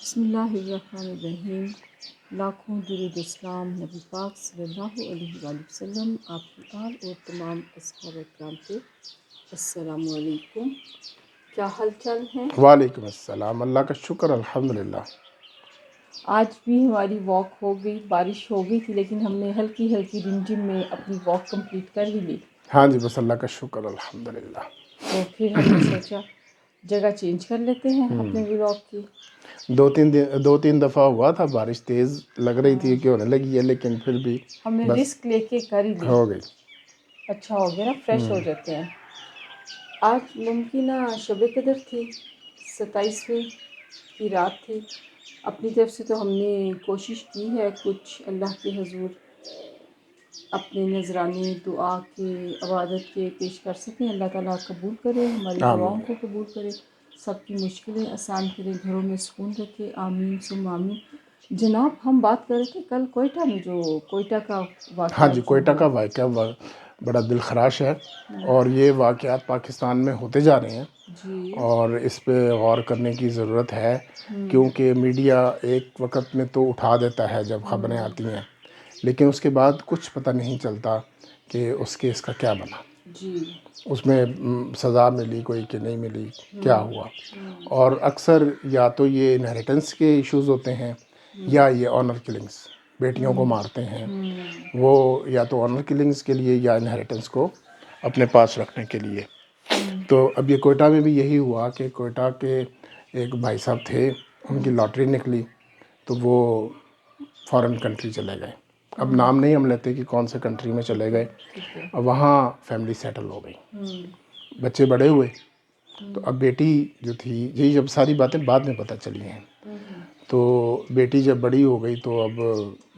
بسم اللہ الرحمن الرحیم۔ لاکھوں درود اسلام نبی پاک صلی اللہ علیہ وآلہ وسلم، آپ کی آل اور تمام اصحاب اکرام پہ۔ السلام علیکم، کیا حال چال ہیں؟ وعلیکم السلام، اللہ کا شکر الحمدللہ۔ آج بھی ہماری واک ہو گئی، بارش ہو گئی تھی لیکن ہم نے ہلکی ہلکی رمجم میں اپنی واک کمپلیٹ کر ہی لی۔ ہاں جی، بس اللہ کا شکر الحمدللہ۔ تو پھر ہم نے سوچا جگہ چینج کر لیتے ہیں اپنے ولاگ کی۔ دو تین دفعہ ہوا تھا، بارش تیز لگ رہی تھی کہ ہونے لگی ہے، لیکن پھر بھی ہم نے بس رسک لے کے کر ہی لی، ہو گئی۔ اچھا ہو گیا نا، فریش ہو جاتے ہیں۔ آج ممکنہ شب قدر تھی، 27ویں کی رات تھی۔ اپنی طرف سے تو ہم نے کوشش کی ہے کچھ اللہ کے حضور اپنے نذرانے دعا کے عبادت کے پیش کر سکیں۔ اللہ تعالیٰ قبول کرے، ہماری دعاؤں آمین۔ کو قبول کرے، سب کی مشکلیں آسان کرے، گھروں میں سکون رکھے، آمین ثم آمین۔ جناب، ہم بات کر رہے تھے کل کوئٹہ میں جو کوئٹہ کا ہاں واقعہ جی، جو کوئٹہ کا ہوا۔ واقعہ بڑا دل خراش ہے، اور یہ واقعات پاکستان میں ہوتے جا رہے ہیں، جی اور اس پہ غور کرنے کی ضرورت ہے، کیونکہ میڈیا ایک وقت میں تو اٹھا دیتا ہے جب خبریں آتی ہیں، لیکن اس کے بعد کچھ پتہ نہیں چلتا کہ اس کیس کا کیا بنا، جی اس میں سزا ملی کوئی کہ نہیں ملی، کیا ہوا۔ اور اکثر یا تو یہ انہیریٹنس کے ایشوز ہوتے ہیں، یا یہ آنر کلنگز، بیٹیوں کو مارتے ہیں وہ، یا تو آنر کلنگز کے لیے یا انہیریٹنس کو اپنے پاس رکھنے کے لیے۔ تو اب یہ کوئٹہ میں بھی یہی ہوا کہ کوئٹہ کے ایک بھائی صاحب تھے، ان کی لاٹری نکلی تو وہ فارن کنٹری چلے گئے۔ اب نام نہیں ہم لیتے کہ کون سے کنٹری میں چلے گئے، اب وہاں فیملی سیٹل ہو گئی، بچے بڑے ہوئے۔ تو اب بیٹی جو تھی، یہی جب ساری باتیں بعد میں پتہ چلی ہیں، تو بیٹی جب بڑی ہو گئی تو اب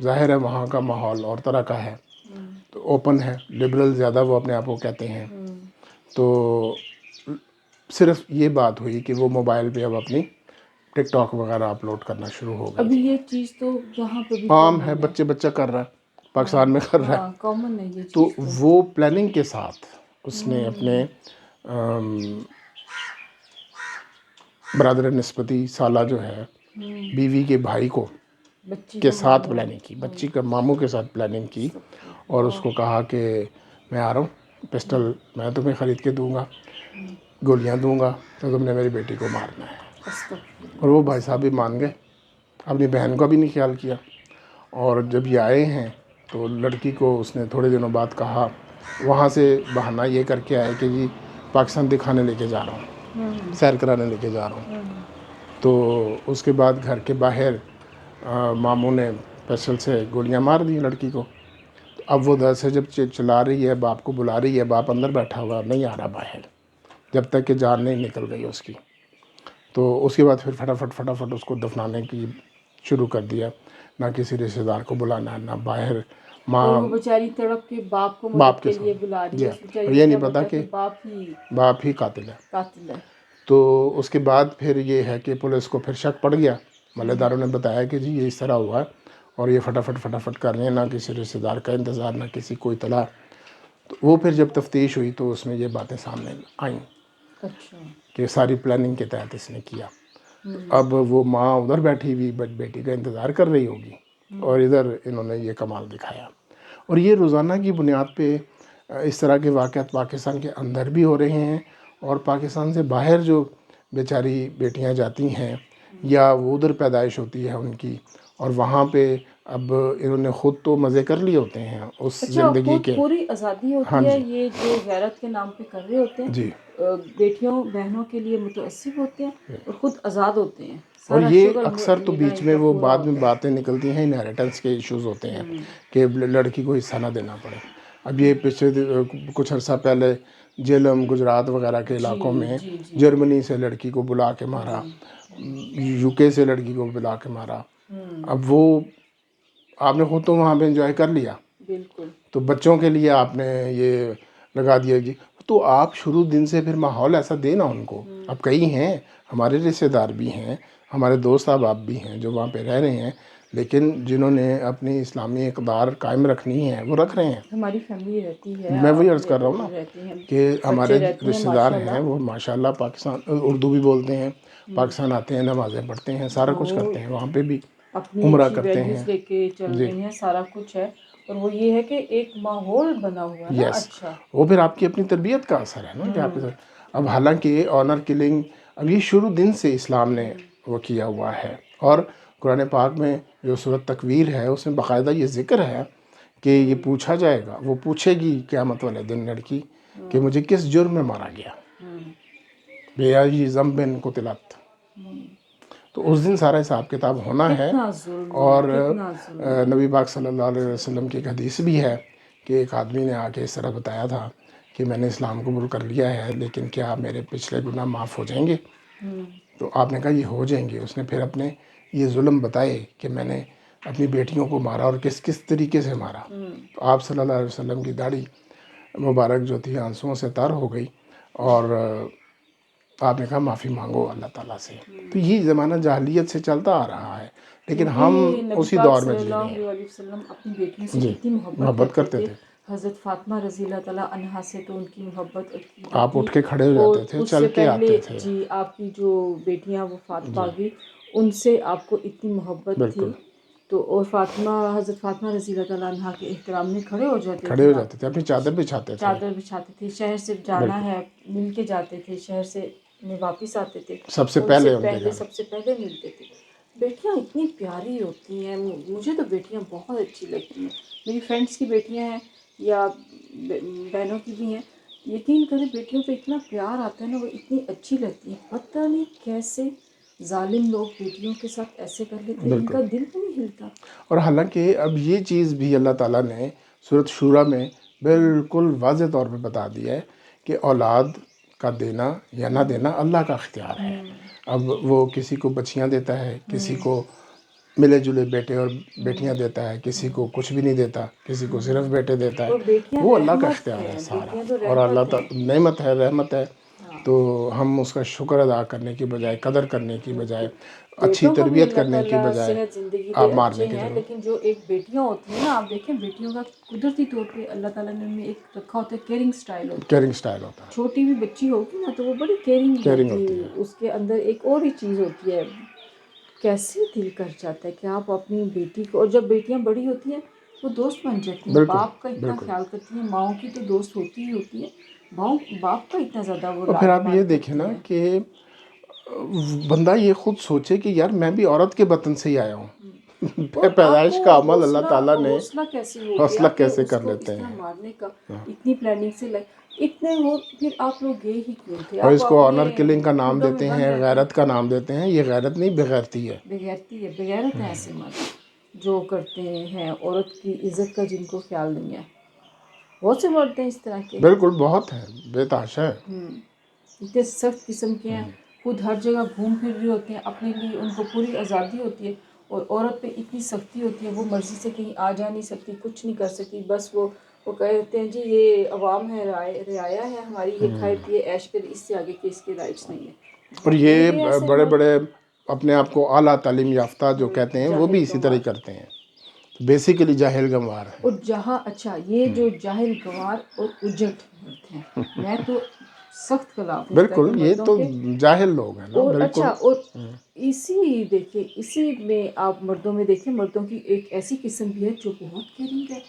ظاہر ہے وہاں کا ماحول اور طرح کا ہے، تو اوپن ہے، لبرل زیادہ وہ اپنے آپ کو کہتے ہیں۔ تو صرف یہ بات ہوئی کہ وہ موبائل پہ اب اپنی ٹک ٹاک وغیرہ اپلوڈ کرنا شروع ہو گئی ابھی تھی۔ یہ چیز تو یہاں پہ بھی عام ہے، کامن بچہ کر رہا ہے، پاکستان میں کر رہا ہاں ہے۔ کامن ہے یہ تو چیز تو۔ وہ پلاننگ کے ساتھ اس نے اپنے برادر نسبتی سالہ جو ہے، بیوی کے بھائی کو بچی کے کا ساتھ ماموں۔ پلاننگ کی، بچی کا ماموں کے ساتھ پلاننگ کی، اور اس کو کہا کہ میں آ رہا ہوں، پسٹل میں تمہیں خرید کے دوں گا، گولیاں دوں گا، تو تم نے میری بیٹی کو مارنا ہے۔ اور وہ بھائی صاحب بھی مان گئے، اپنی بہن کا بھی نہیں خیال کیا۔ اور جب یہ آئے ہیں تو لڑکی کو اس نے تھوڑے دنوں بعد کہا، وہاں سے بہانہ یہ کر کے آئے کہ جی پاکستان دکھانے لے کے جا رہا ہوں، سیر کرانے لے کے جا رہا ہوں۔ تو اس کے بعد گھر کے باہر ماموں نے پسٹل سے گولیاں مار دی لڑکی کو۔ تو اب وہ در سے جب چلا رہی ہے، باپ کو بلا رہی ہے، باپ اندر بیٹھا ہوا نہیں آ رہا باہر، جب تک کہ جان نہیں نکل گئی اس کی۔ تو اس کے بعد پھر فٹافٹ اس کو دفنانے کی شروع کر دیا، نہ کسی رشتہ دار کو بلانا، نہ باہر اور ماں وہ بیچاری تڑپ کے باپ کو باپ مدد کے کے لیے سامنے، بلا رہی جی ہے، ہاں، اس بیچاری اور کو یہ کیا نہیں پتا پتا کہ کہ باپ ہی قاتل ہے۔ قاتل ہے۔ تو اس کے بعد پھر یہ ہے کہ پولیس کو پھر شک پڑ گیا، محلے داروں نے بتایا کہ جی یہ اس طرح ہوا ہے، اور یہ فٹافٹ کر رہے ہیں، نہ کسی رشتہ دار کا انتظار، نہ کسی کو اطلاع۔ تو وہ پھر جب تفتیش ہوئی تو اس میں یہ باتیں سامنے آئیں اچھا کہ ساری پلاننگ کے تحت اس نے کیا۔ تو اب وہ ماں ادھر بیٹھی ہوئی بیٹی کا انتظار کر رہی ہوگی، اور ادھر انہوں نے یہ کمال دکھایا۔ اور یہ روزانہ کی بنیاد پہ اس طرح کے واقعات پاکستان کے اندر بھی ہو رہے ہیں، اور پاکستان سے باہر جو بیچاری بیٹیاں جاتی ہیں، یا وہ ادھر پیدائش ہوتی ہے ان کی، اور وہاں پہ اب انہوں نے خود تو مزے کر لیے ہوتے ہیں اس اچھا، زندگی خود کے۔ پوری آزادی ہاں ہوتی ہے، جی، یہ جو غیرت کے نام پہ کر رہے ہوتے جی۔ ہیں، بیٹیوں بہنوں کے لیے متعصب ہوتے ہیں اور خود آزاد ہوتے ہیں، اور سارا یہ شغل اکثر تو ملنا بیچ ان میں کا وہ پورا بعد میں ہوتا ہے۔ باتیں نکلتی ہیں، انہیریٹنس کے ایشوز ہوتے ہیں کہ لڑکی کو حصہ نہ دینا پڑے۔ اب یہ پچھلے کچھ عرصہ پہلے جہلم، گجرات وغیرہ کے علاقوں جی میں جی جی جرمنی سے لڑکی کو بلا کے مارا، یو کے سے لڑکی کو بلا کے مارا۔ اب وہ آپ نے خود تو وہاں پہ انجوائے کر لیا، بالکل۔ تو بچوں کے لیے آپ نے یہ لگا دیا جی، تو آپ شروع دن سے پھر ماحول ایسا دینا ان کو۔ اب کئی ہیں ہمارے رشتہ دار بھی ہیں، ہمارے دوست احباب بھی ہیں جو وہاں پہ رہ رہے ہیں، لیکن جنہوں نے اپنی اسلامی اقدار قائم رکھنی ہے وہ رکھ رہے ہیں۔ ہماری فیملی رہتی ہے، میں وہی عرض اپنے کر رہا ہوں نا رہتے ہیں، کہ ہمارے بچے رہتے ہیں رشتہ دار ماشاء ہیں، اللہ۔ وہ ماشاءاللہ پاکستان اردو بھی بولتے ہیں، پاکستان آتے ہیں, نمازیں پڑھتے ہیں, سارا کچھ کرتے ہیں, وہاں پہ بھی اپنی عمرہ اچھی کرتے ہیں. ویلیوز لے کے چل رہی ہیں, سارا کچھ ہے. اور وہ یہ ہے کہ ایک ماحول بنا ہوا ہے نا یس, اچھا. وہ پھر آپ کی اپنی تربیت کا اثر ہے نا کہ آپ اب حالانکہ آنر کلنگ اب یہ شروع دن سے اسلام نے وہ کیا ہوا ہے, اور قرآن پاک میں جو سورۃ تکویر ہے اس میں باقاعدہ یہ ذکر ہے کہ یہ پوچھا جائے گا, وہ پوچھے گی قیامت والے دن لڑکی کہ مجھے کس جرم میں مارا گیا, بے ای ذنب قتلت. تو اس دن سارا حساب کتاب ہونا ہے. کتنا ظلم اور ہے, کتنا ظلم ہے. نبی پاک صلی اللہ علیہ وسلم کی ایک حدیث بھی ہے کہ ایک آدمی نے آ کے اس طرح بتایا تھا کہ میں نے اسلام قبول کر لیا ہے, لیکن کیا میرے پچھلے گناہ معاف ہو جائیں گے؟ تو آپ نے کہا یہ ہو جائیں گے. اس نے پھر اپنے یہ ظلم بتائے کہ میں نے اپنی بیٹیوں کو مارا اور کس کس طریقے سے مارا. تو آپ صلی اللہ علیہ وسلم کی داڑھی مبارک جو تھی آنسوؤں سے تر ہو گئی, اور آپ نے کہا معافی مانگو اللہ تعالیٰ سے. تو یہ زمانہ جاہلیت سے چلتا آ رہا ہے, لیکن ہم نبی اسی پاک دور میں صلی جی رہے اللہ ہیں. علیہ وسلم اپنی بیٹیوں سے جی, کتنی محبت کرتے تھے. حضرت فاطمہ رضی اللہ تعالیٰ عنہا سے تو ان کی محبت عقیدت آپ تھی. اٹھ کے کھڑے ہو اور جاتے تھے, اس چل سے کے پہلے آتے تھے. جی آپ کی جو بیٹیاں وفات پا گئی ان سے آپ کو اتنی محبت بالکل تھی. تو اور حضرت فاطمہ رضی اللہ تعالیٰ عنہا کے احترام میں کھڑے ہو جاتے کھڑے تھے ہو آپ. جاتے تھے, اپنی چادر بچھاتے تھے. چادر بچھاتے تھے, شہر سے جانا ہے مل کے جاتے تھے, شہر سے میں واپس آتے تھے, سب سے ان پہلے سے ان کے پہلے گھر. سب سے پہلے ملتے تھے. بیٹیاں اتنی پیاری ہوتی ہیں, مجھے تو بیٹیاں بہت اچھی لگتی ہیں. میری فرینڈس کی بیٹیاں ہیں یا بہنوں کی بھی ہیں, یقین کریں بیٹیوں پہ اتنا پیار آتا ہے نا, وہ اتنی اچھی لگتی ہیں. پتہ نہیں کیسے ظالم لوگ بیٹیوں کے ساتھ ایسے کر لیتے ہیں, ان بالکل. کا دل بھی نہیں ہلتا. اور حالانکہ اب یہ چیز بھی اللہ تعالیٰ نے سورۃ شورا میں بالکل واضح طور پہ بتا دیا ہے کہ اولاد کا دینا یا نہ دینا اللہ کا اختیار ہے. اب وہ کسی کو بچیاں دیتا ہے, کسی کو ملے جلے بیٹے اور بیٹیاں دیتا ہے, کسی کو کچھ بھی نہیں دیتا, کسی کو صرف بیٹے دیتا ہے. اور بیٹیاں وہ اللہ کا رحمت اختیار ہے ہیں, سارا, بیٹیاں تو اور اللہ رحمت ہیں. تعالیٰ نعمت ہے, رحمت ہے. ہاں تو ہم اس کا شکر ادا کرنے کی بجائے, قدر کرنے کی بجائے, بالکل. اچھی بیٹوں کو بھی تربیت اللہ کرنے کی تعالیٰ بجائے صحت زندگی آپ دے, مارنے اچھے کی ہیں, ضرورت. لیکن جو ایک بیٹیاں ہوتی ہیں نا, آپ دیکھیں بیٹیوں کا قدرتی طور پہ اللہ تعالیٰ نے ان میں ایک رکھا ہوتا ہے, کیئرنگ سٹائل ہوتا ہے. کیئرنگ سٹائل ہوتا ہے, چھوٹی بھی بچی ہوگی نا تو وہ بڑی کیئرنگ ہوتی ہے. اس کے اندر ایک اور ہی چیز ہوتی ہے. کیسے دل کر جاتا ہے کہ آپ اپنی بیٹی کو, اور جب بیٹیاں بڑی ہوتی ہیں وہ دوست بن جاتی ہیں, بالکل باپ کا اتنا بالکل. خیال کرتی ہیں. ماؤں کی تو دوست ہوتی ہی ہوتی ہے, باپ کا اتنا زیادہ وہ اور پھر آپ یہ لاڈ دیکھیں نا کرتی ہیں. کہ بندہ یہ خود سوچے کہ یار میں بھی عورت کے بطن سے ہی آیا ہوں. اور آپ پیدائش کو کا عمل اللہ تعالیٰ نے حوصلہ کیسے ہو حوصلہ گیا کہ کیسے اس کر کو اس لیتے طرح ہیں. مارنے کا, اتنی پلاننگ سے اتنے وہ, پھر آپ لوگ گئے ہی کیوں تھے؟ اور آپ اس کو اپنے آنر کلنگ کا نام کھڈوں میں دیتے بند ہیں, رہتے. غیرت کا نام دیتے ہیں. یہ غیرت نہیں, بغیرتی ہے. بغیرتی ہے, بغیرت ہیں ایسے مرد جو کرتے ہیں عورت کی عزت کا, جن کو خیال نہیں ہے. بہت سے مرد ہیں اس طرح کے. بالکل بہت ہیں, بے تحاشا ہے. اتنے سخت قسم کے ہیں, خود ہر جگہ گھوم پھر رہے ہوتے ہیں, اپنے لیے ان کو پوری آزادی ہوتی ہے, اور عورت پہ اتنی سختی ہوتی ہے, وہ مرضی سے کہیں آ جا نہیں سکتی, کچھ نہیں کر سکتی. بس وہ کہتے ہیں جی یہ عوام ہے, رعایا ہے ہماری, یہ کھائے پیے عیش کرے, اس سے آگے کے اس کے رائٹس نہیں ہیں. اور بہت ہوں یہ گے ایسے بڑے مرد. بڑے اپنے آپ کو اعلیٰ تعلیم یافتہ جو کہتے ہیں وہ جاہل بھی اسی طرح ہی گنوار. کرتے ہیں. بیسیکلی جاہل گنوار ہیں. اور جہاں اچھا یہ جو جاہل گنوار اور اجٹ مرد ہیں, میں تو سخت خلاف ہوں اس طرح کے بالکل, یہ مردوں تو کے. جاہل لوگ ہیں نا. اور بالکل. اچھا, اور اسی دیکھیں, اسی میں آپ مردوں میں دیکھیں, مردوں کی ایک ایسی قسم بھی ہے جو بہت کیئرنگ ہے,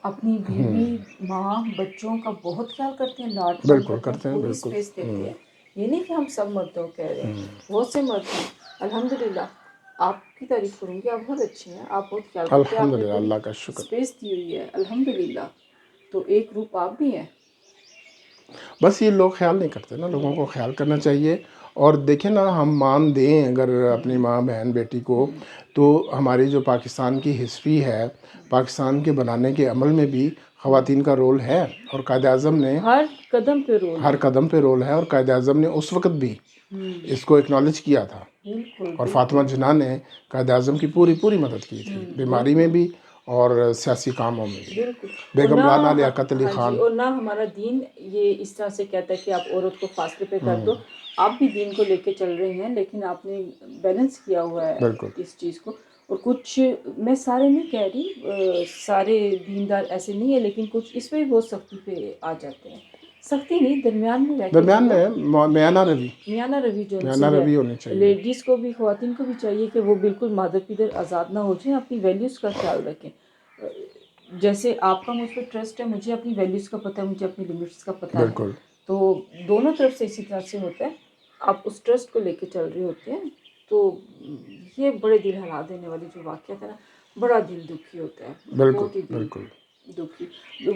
اپنی بیوی ماں بچوں کا بہت خیال کرتے ہیں, لاڈ پال بالکل کرتے ہیں, پوری بالکل. اسپیس دیتے ہیں. یہ نہیں کہ ہم سب مردوں کو کہہ رہے ہیں, بہت سے مرد ہیں الحمدللہ. آپ کی تعریف کروں گی, آپ بہت اچھے ہیں, آپ بہت خیال کرتے ہیں, آپ نے الحمدللہ, پوری اللہ کا شکر. اسپیس دی ہوئی ہے الحمدللہ. تو ایک روپ آپ بھی ہیں. بس یہ لوگ خیال نہیں کرتے نا, لوگوں کو خیال کرنا چاہیے. اور دیکھیں نا, ہم مان دیں اگر اپنی ماں بہن بیٹی کو, تو ہماری جو پاکستان کی ہسٹری ہے, پاکستان کے بنانے کے عمل میں بھی خواتین کا رول ہے, اور قائد اعظم نے ہر قدم پہ رول ہر ہے. قدم پہ رول ہے, اور قائد اعظم نے اس وقت بھی اس کو اکنالج کیا تھا. بالکل اور فاطمہ بالکل جناح نے قائد اعظم کی پوری مدد کی تھی, بیماری میں بھی اور سیاسی کاموں میں بھی. بالکل. اور بیگم نہ رانا لیاقت علی ہاں جی, خان. اور نہ ہمارا دین یہ اس طرح سے کہتا ہے کہ آپ عورت کو فاصلے پہ کر دو. آپ بھی دین کو لے کے چل رہے ہیں, لیکن آپ نے بیلنس کیا ہوا ہے بالکل. اس چیز کو. اور کچھ, میں سارے نہیں کہہ رہی, سارے دیندار ایسے نہیں ہیں, لیکن کچھ اس پہ بھی بہت سختی پہ آ جاتے ہیں. سختی نہیں، درمیان میں رہ کے درمیان میں میانہ روی جو میانہ روی ہونی چاہیے. لیڈیز کو بھی، خواتین کو بھی چاہیے کہ وہ بالکل مادر پیدر آزاد نہ ہو جائیں، اپنی ویلیوز کا خیال رکھیں. جیسے آپ کا مجھ پہ ٹرسٹ ہے، مجھے اپنی ویلیوز کا پتہ ہے، مجھے اپنی لمٹس کا پتہ ہے، بالکل. تو دونوں طرف سے اسی طرح سے ہوتا ہے. آپ اس ٹرسٹ کو لے کے چل رہے ہوتے ہیں. تو یہ بڑے دل ہلا دینے والی جو واقعات ہے نا، بڑا دل دکھی ہوتا ہے، بالکل بہت ہی دل بالکل. دکھی.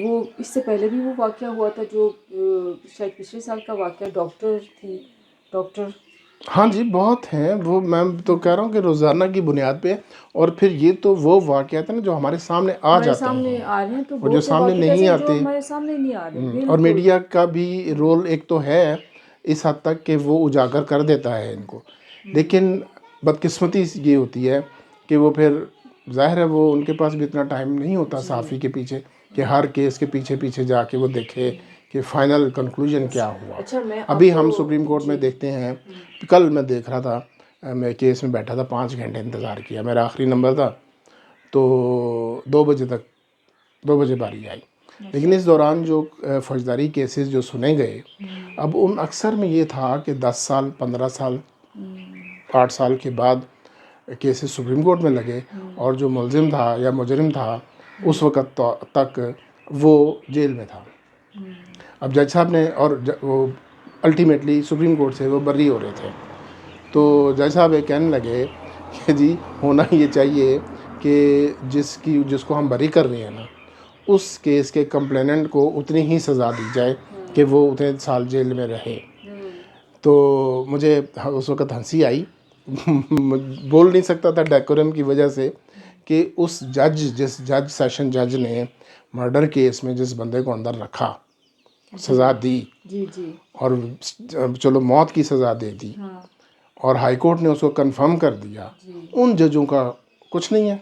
وہ اس سے پہلے بھی وہ واقعہ ہوا تھا جو شاید پچھلے سال کا واقعہ، ڈاکٹر ہاں جی، بہت ہیں وہ. میں تو کہہ رہا ہوں کہ روزانہ کی بنیاد پہ. اور پھر یہ تو وہ واقعات ہیں نا جو ہمارے سامنے آ ہمارے جاتے سامنے ہیں، آ رہے ہیں، تو اور جو بہت سے سامنے واقعات نہیں ایسے ہیں جو آتے. ہمارے سامنے نہیں آ رہے. اور بالکل. میڈیا کا بھی رول ایک تو ہے اس حد تک کہ وہ اجاگر کر دیتا ہے ان کو. لیکن بدقسمتی یہ ہوتی ہے کہ وہ پھر ظاہر ہے وہ ان کے پاس بھی اتنا ٹائم نہیں ہوتا صحافی کے پیچھے کہ ہر کیس کے پیچھے پیچھے جا کے وہ دیکھے کہ فائنل کنکلوژن کیا ہوا. اچھا، میں ابھی ہم سپریم کورٹ میں دیکھتے ہیں. کل میں دیکھ رہا تھا، میں کیس میں بیٹھا تھا، 5 گھنٹے انتظار کیا. میرا آخری نمبر تھا تو 2 بجے باری آئی. لیکن اس دوران جو فوجداری کیسز جو سنے گئے، اب ان اکثر میں یہ تھا کہ 10 سال 15 سال 8 سال کے بعد کیسز سپریم کورٹ میں لگے، اور جو ملزم تھا یا مجرم تھا اس وقت تک وہ جیل میں تھا. اب جج صاحب نے، اور وہ الٹیمیٹلی سپریم کورٹ سے وہ بری ہو رہے تھے، تو جج صاحب یہ کہنے لگے کہ جی ہونا یہ چاہیے کہ جس کو ہم بری کر رہے ہیں نا، اس کیس کے کمپلیننٹ کو اتنی ہی سزا دی جائے کہ وہ اتنے سال جیل میں رہے. تو مجھے اس وقت ہنسی آئی. بول نہیں سکتا تھا ڈیکورم کی وجہ سے کہ جس سیشن جج نے مرڈر کیس میں جس بندے کو اندر رکھا، سزا دی، اور چلو موت کی سزا دے دی، اور ہائی کورٹ نے اس کو کنفرم کر دیا، ان ججوں کا کچھ نہیں ہے.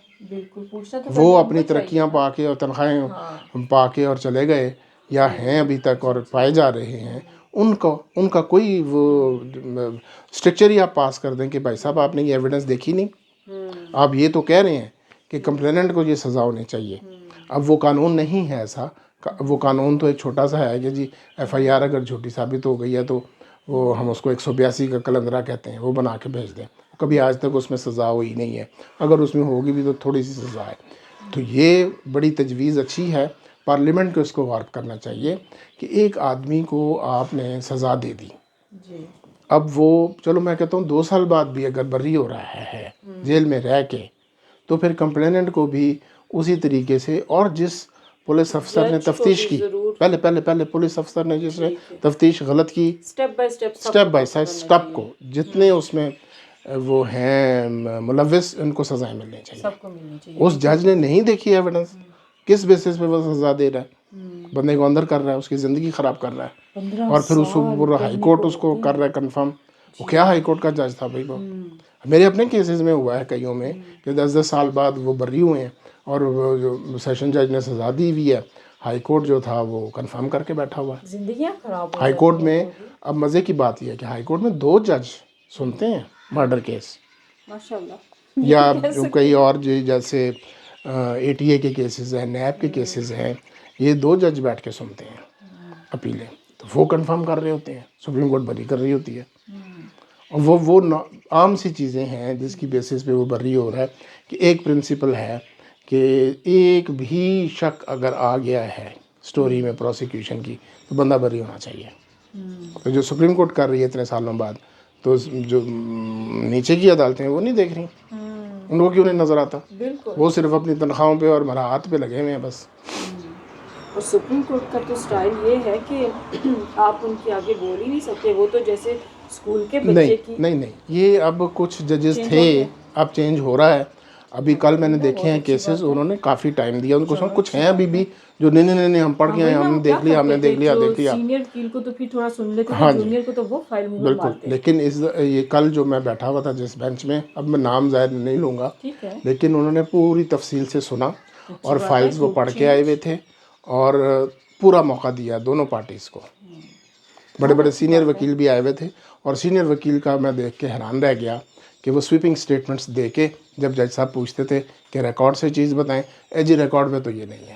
وہ اپنی ترقیاں پا کے اور تنخواہیں پا کے اور چلے گئے، یا ہیں ابھی تک اور پائے جا رہے ہیں. ان کا کوئی وہ اسٹرکچر ہی آپ پاس کر دیں کہ بھائی صاحب آپ نے یہ ایویڈنس دیکھی نہیں. آپ یہ تو کہہ رہے ہیں کہ کمپلیننٹ کو یہ سزا ہونی چاہیے. اب وہ قانون نہیں ہے ایسا. وہ قانون تو ایک چھوٹا سا ہے کہ جی ایف آئی آر اگر جھوٹی ثابت ہو گئی ہے تو وہ ہم اس کو 182 کا کلندرہ کہتے ہیں، وہ بنا کے بھیج دیں. کبھی آج تک اس میں سزا ہوئی نہیں ہے، اگر اس میں ہوگی بھی تو تھوڑی سی سزا ہے. تو یہ بڑی تجویز اچھی ہے. پارلیمنٹ کو اس کو غور کرنا چاہیے کہ ایک آدمی کو آپ نے سزا دے دی، اب وہ چلو میں کہتا ہوں 2 سال بعد بھی اگر بری ہو رہا ہے جیل میں رہ کے، تو پھر کمپلیننٹ کو بھی اسی طریقے سے، اور جس پولیس افسر نے تفتیش کی، پہلے پولیس افسر نے جس نے تفتیش غلط کی، سٹیپ بائی سٹیپ کو جتنے اس میں وہ ہیں ملوث، ان کو سزائیں ملنی چاہیے. اس جج نے نہیں دیکھی ایویڈنس، کس بیسس پہ وہ سزا دے رہا ہے؟ بندے کو اندر کر رہا ہے، اس کی زندگی خراب کر رہا ہے، اور پھر اس کو ہائی کورٹ اس کو کر رہا ہے کنفرم. وہ کیا ہائی کورٹ کا جج تھا بھائی. وہ میرے اپنے کیسز میں ہوا ہے کئیوں میں کہ 10 سال بعد وہ بری ہوئے ہیں، اور وہ جو سیشن جج نے سزا دی ہوئی ہے، ہائی کورٹ جو تھا وہ کنفرم کر کے بیٹھا ہوا ہے. زندگیاں خراب ہو ہائی کورٹ میں اب مزے کی بات یہ ہے کہ ہائی کورٹ میں 2 جج سنتے ہیں مرڈر کیس، ماشاءاللہ. یا جو کئی اور جیسے اے ٹی اے کے کیسز ہیں، نیب کے کیسز ہیں، یہ 2 جج بیٹھ کے سنتے ہیں اپیلیں. تو وہ کنفرم کر رہے ہوتے ہیں، سپریم کورٹ بری کر رہی ہوتی ہے. اور وہ عام سی چیزیں ہیں جس کی بیسس پہ وہ بری ہو رہا ہے. کہ ایک پرنسپل ہے کہ ایک بھی شک اگر آ گیا ہے سٹوری میں پروسیکیوشن کی تو بندہ بری ہونا چاہیے. تو جو سپریم کورٹ کر رہی ہے اتنے سالوں بعد، تو جو نیچے کی عدالتیں وہ نہیں دیکھ رہی. ان کو کیوں نہیں نظر آتا؟ وہ صرف اپنی تنخواہوں پہ اور مراحت پہ لگے ہوئے ہیں بس. اور سپریم کورٹ کا تو سٹائل یہ ہے کہ آپ ان کے آگے بول ہی نہیں سکتے. وہ تو جیسے اسکول کے بچے کی نہیں یہ اب کچھ ججز تھے، اب چینج ہو رہا ہے. ابھی کل میں نے دیکھے ہیں کیسز، انہوں نے کافی ٹائم دیا ان کو. کچھ ہیں ابھی بھی جو نہیں ہم پڑھ کے آئے، ہم نے دیکھ لیا. سینئر وکیل کو تو پھر تھوڑا سن لیتے تھے، جونیئر کو تو وہ فائل مہر مارتے. لیکن یہ کل جو میں بیٹھا ہوا تھا جس بینچ میں، اب میں نام ظاہر نہیں لوں گا، لیکن انہوں نے پوری تفصیل سے سنا، اور فائلز وہ پڑھ کے آئے ہوئے تھے، اور پورا موقع دیا دونوں پارٹیز کو. بڑے بڑے سینئر وکیل بھی آئے ہوئے تھے، اور سینئر وکیل کا میں دیکھ کے حیران رہ گیا کہ وہ سویپنگ سٹیٹمنٹس دے کے جب جج صاحب پوچھتے تھے کہ ریکارڈ سے چیز بتائیں، جی ریکارڈ میں تو یہ نہیں ہے.